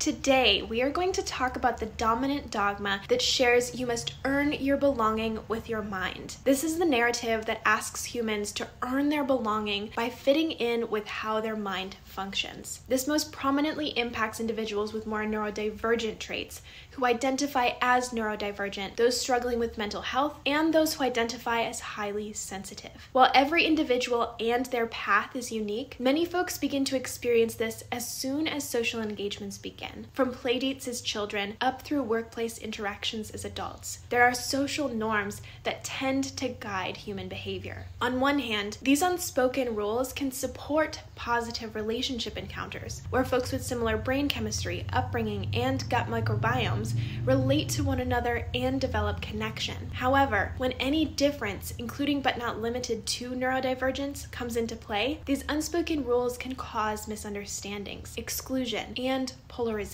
Today, we are going to talk about the dominant dogma that shares you must earn your belonging with your mind. This is the narrative that asks humans to earn their belonging by fitting in with how their mind functions. This most prominently impacts individuals with more neurodivergent traits, who identify as neurodivergent, those struggling with mental health, and those who identify as highly sensitive. While every individual and their path is unique, many folks begin to experience this as soon as social engagements begin. From playdates as children up through workplace interactions as adults, there are social norms that tend to guide human behavior. On one hand, these unspoken rules can support positive relationship encounters, where folks with similar brain chemistry, upbringing, and gut microbiomes relate to one another and develop connection. However, when any difference, including but not limited to neurodivergence, comes into play, these unspoken rules can cause misunderstandings, exclusion, and polarization.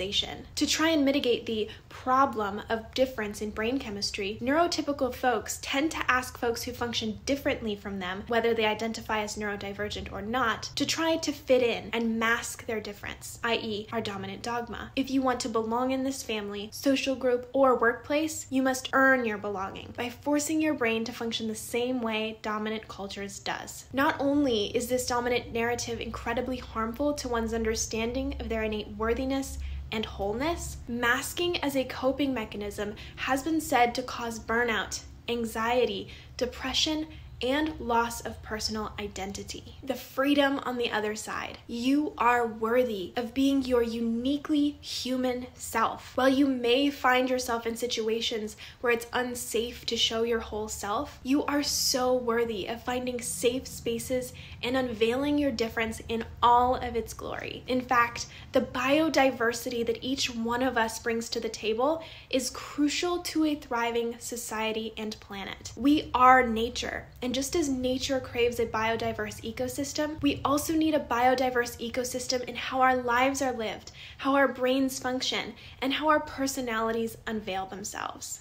To try and mitigate the problem of difference in brain chemistry, neurotypical folks tend to ask folks who function differently from them, whether they identify as neurodivergent or not, to try to fit in and mask their difference, i.e. our dominant dogma. If you want to belong in this family, social group, or workplace, you must earn your belonging by forcing your brain to function the same way dominant cultures does. Not only is this dominant narrative incredibly harmful to one's understanding of their innate worthiness and wholeness, masking as a coping mechanism has been said to cause burnout, anxiety, depression, and loss of personal identity. The freedom on the other side. You are worthy of being your uniquely human self. While you may find yourself in situations where it's unsafe to show your whole self, you are so worthy of finding safe spaces and unveiling your difference in all of its glory. In fact, the biodiversity that each one of us brings to the table is crucial to a thriving society and planet. We are nature, and just as nature craves a biodiverse ecosystem, we also need a biodiverse ecosystem in how our lives are lived, how our brains function, and how our personalities unveil themselves.